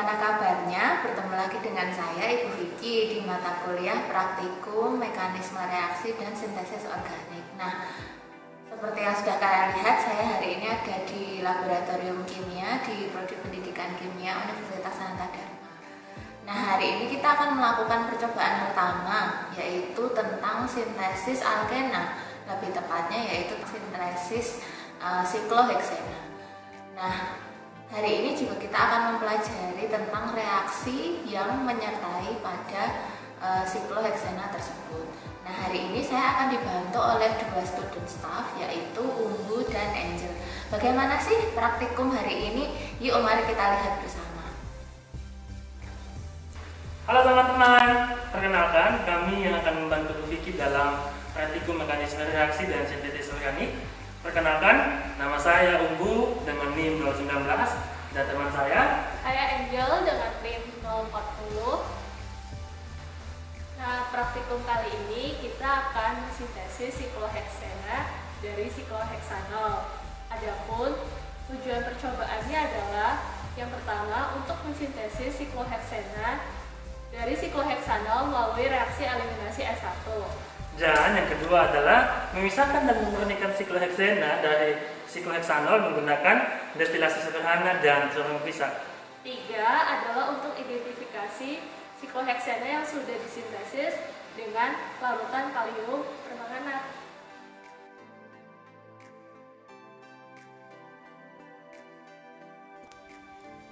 Bagaimana kabarnya? Bertemu lagi dengan saya Ibu Vicky di mata kuliah Praktikum Mekanisme Reaksi dan Sintesis Organik. Nah, seperti yang sudah kalian lihat, saya hari ini ada di Laboratorium Kimia di Prodi Pendidikan Kimia Universitas Sanata Dharma. Nah, hari ini kita akan melakukan percobaan pertama, yaitu tentang sintesis alkena, lebih tepatnya yaitu sintesis sikloheksena. Nah, hari ini juga kita akan mempelajari tentang reaksi yang menyertai pada sikloheksena tersebut. Nah, hari ini saya akan dibantu oleh dua student staff, yaitu Umbu dan Angel. Bagaimana sih praktikum hari ini? Yuk, mari kita lihat bersama. Halo teman-teman, perkenalkan kami yang akan membantu Vicky dalam praktikum mekanisme reaksi dan sintesis organik. Perkenalkan, nama saya Umbu dengan NIM 019 dan teman saya Angel dengan NIM 040. Nah, praktikum kali ini kita akan sintesis sikloheksena dari sikloheksanol. Adapun tujuan percobaannya adalah yang pertama untuk mensintesis sikloheksena dari sikloheksanol melalui reaksi eliminasi S1. dan yang kedua adalah memisahkan dan memurnikan sikloheksena dari sikloheksanol menggunakan destilasi sederhana dan seorang pisah. 3 adalah untuk identifikasi sikloheksena yang sudah disintesis dengan larutan kalium permanganat.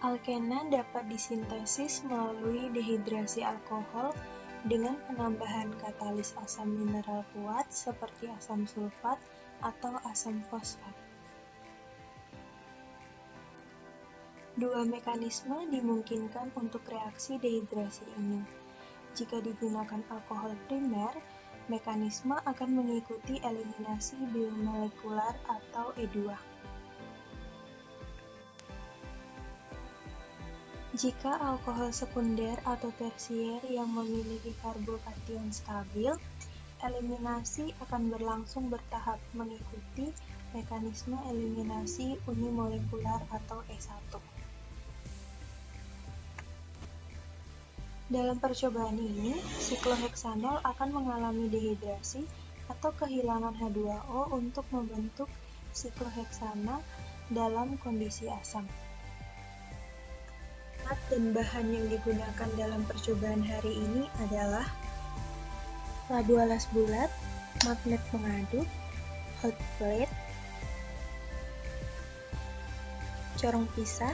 Alkena dapat disintesis melalui dehidrasi alkohol dengan penambahan katalis asam mineral kuat seperti asam sulfat atau asam fosfat. Dua mekanisme dimungkinkan untuk reaksi dehidrasi ini. Jika digunakan alkohol primer, mekanisme akan mengikuti eliminasi biomolekular atau E2. Jika alkohol sekunder atau tersier yang memiliki karbokation stabil, eliminasi akan berlangsung bertahap mengikuti mekanisme eliminasi unimolekular atau E1. Dalam percobaan ini, sikloheksanol akan mengalami dehidrasi atau kehilangan H2O untuk membentuk sikloheksana dalam kondisi asam. Alat dan bahan yang digunakan dalam percobaan hari ini adalah labu alas bulat, magnet pengaduk, hot plate, corong pisah,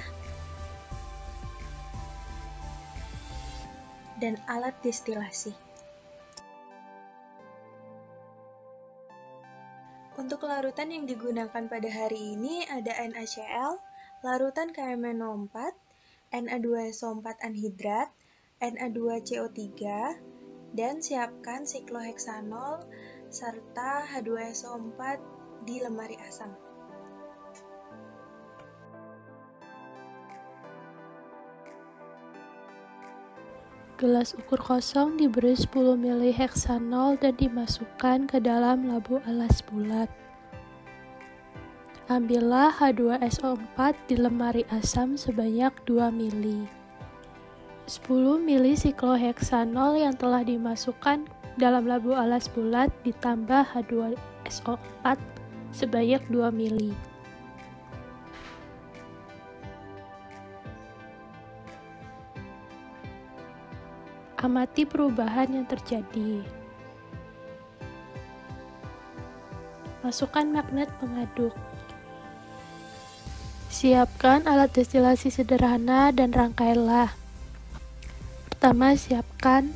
dan alat destilasi. Untuk larutan yang digunakan pada hari ini ada NaCl, larutan KMnO4, Na2SO4 anhidrat, Na2CO3, dan siapkan sikloheksanol serta H2SO4 di lemari asam. Gelas ukur kosong diberi 10 ml heksanol dan dimasukkan ke dalam labu alas bulat. Ambillah H2SO4 di lemari asam sebanyak 2 ml. 10 ml sikloheksanol yang telah dimasukkan dalam labu alas bulat ditambah H2SO4 sebanyak 2 ml. Amati perubahan yang terjadi. Masukkan magnet pengaduk. Siapkan alat destilasi sederhana dan rangkailah. Pertama, siapkan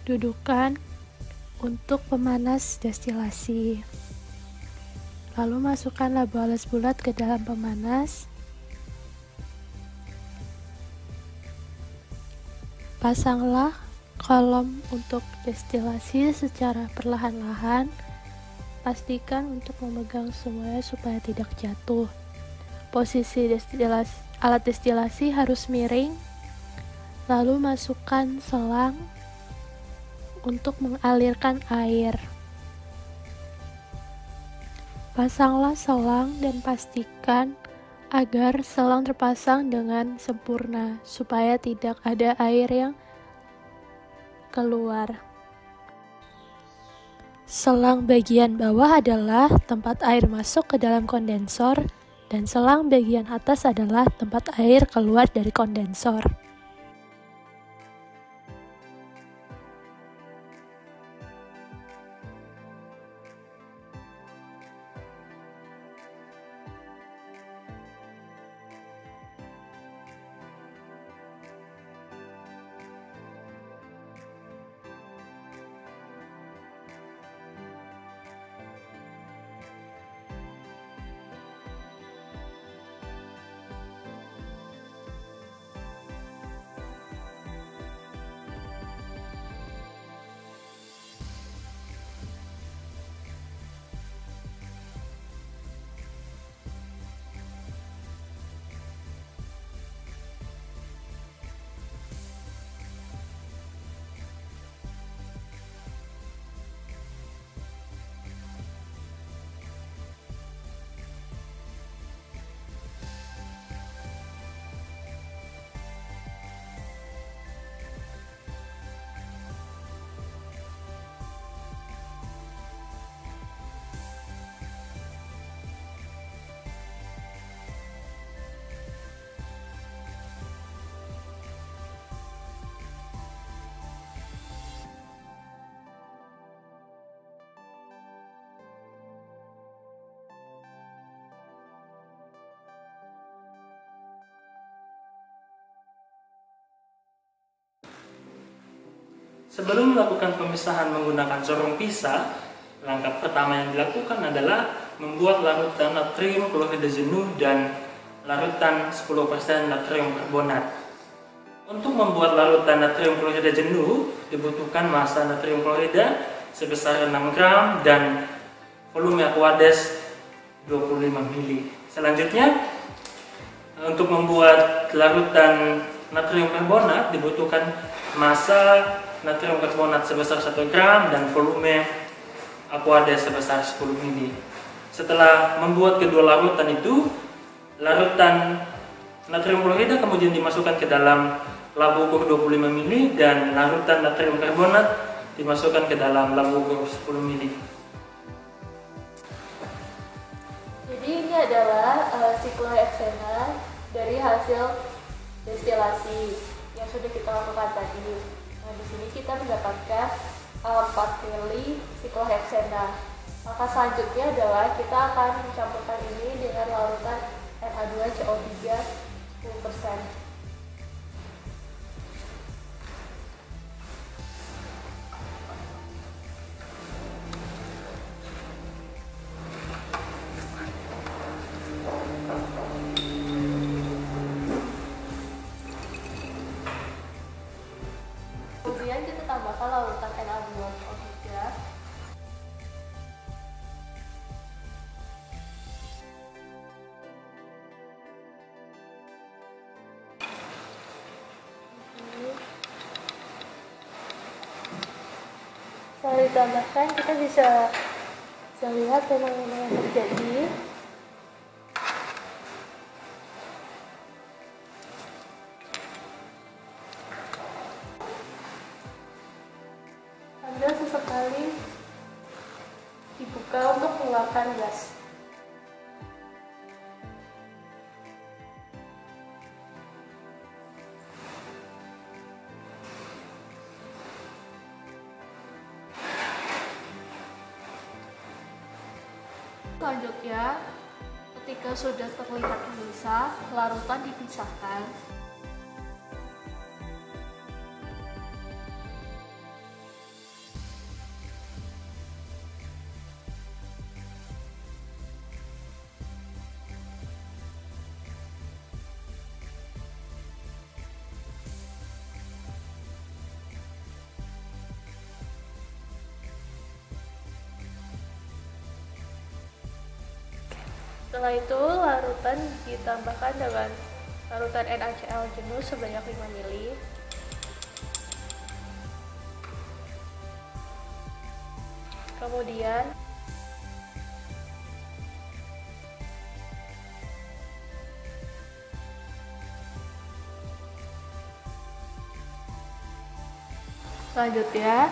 dudukan untuk pemanas destilasi. Lalu masukkan labu alas bulat ke dalam pemanas. Pasanglah kolom untuk destilasi secara perlahan-lahan. Pastikan untuk memegang semuanya supaya tidak jatuh. Posisi alat destilasi harus miring. Lalu masukkan selang untuk mengalirkan air. Pasanglah selang dan pastikan agar selang terpasang dengan sempurna supaya tidak ada air yang keluar. Selang bagian bawah adalah tempat air masuk ke dalam kondensor dan selang bagian atas adalah tempat air keluar dari kondensor. Sebelum melakukan pemisahan menggunakan corong pisah, langkah pertama yang dilakukan adalah membuat larutan natrium klorida jenuh dan larutan 10% natrium karbonat. Untuk membuat larutan natrium klorida jenuh, dibutuhkan massa natrium klorida sebesar 6 gram dan volume aqueous 25 ml. Selanjutnya, untuk membuat larutan natrium karbonat dibutuhkan massa natrium karbonat sebesar 1 gram dan volume aqueous sebesar 10 ml. Setelah membuat kedua larutan itu, larutan natrium klorida kemudian dimasukkan ke dalam laba ukur 25 ml dan larutan natrium karbonat dimasukkan ke dalam laba ukur 10 ml. Jadi ini adalah sikloheksana dari hasil destilasi yang sudah kita lakukan tadi. Nah, di sini kita mendapatkan 4 mili sikloheksana. Maka selanjutnya adalah kita akan mencampurkan ini dengan larutan Na2CO3 10%. Kemudian kita tambahkan larutan Na2CO3. Setelah ditambahkan, kita bisa lihat fenomena yang terjadi. Anda sesekali dibuka untuk mengeluarkan gas. Selanjutnya, ketika sudah terlihat memisah, larutan dipisahkan. Setelah itu, larutan ditambahkan dengan larutan NaCl jenuh sebanyak 5 ml. Kemudian Selanjutnya,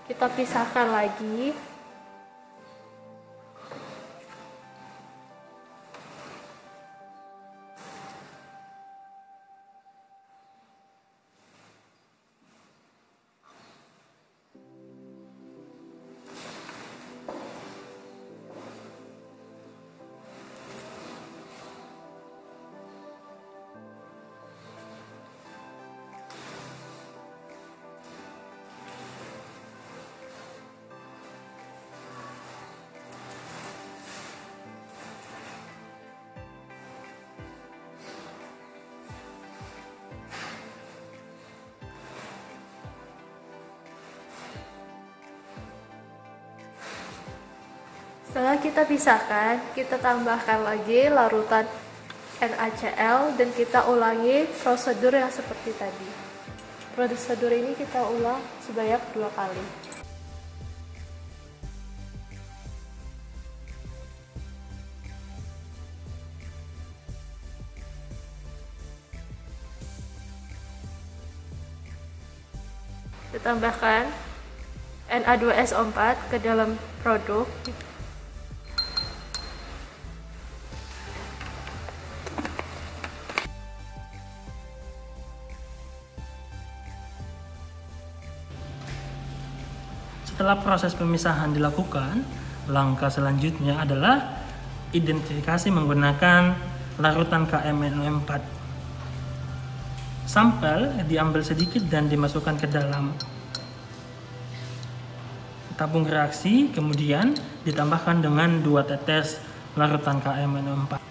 kita pisahkan lagi. Setelah kita pisahkan, kita tambahkan lagi larutan NaCl dan kita ulangi prosedur yang seperti tadi. Prosedur ini kita ulang sebanyak 2 kali. Kita tambahkan Na2SO4 ke dalam produk. Setelah proses pemisahan dilakukan, langkah selanjutnya adalah identifikasi menggunakan larutan KMNO4. Sampel diambil sedikit dan dimasukkan ke dalam tabung reaksi, kemudian ditambahkan dengan 2 tetes larutan KMNO4.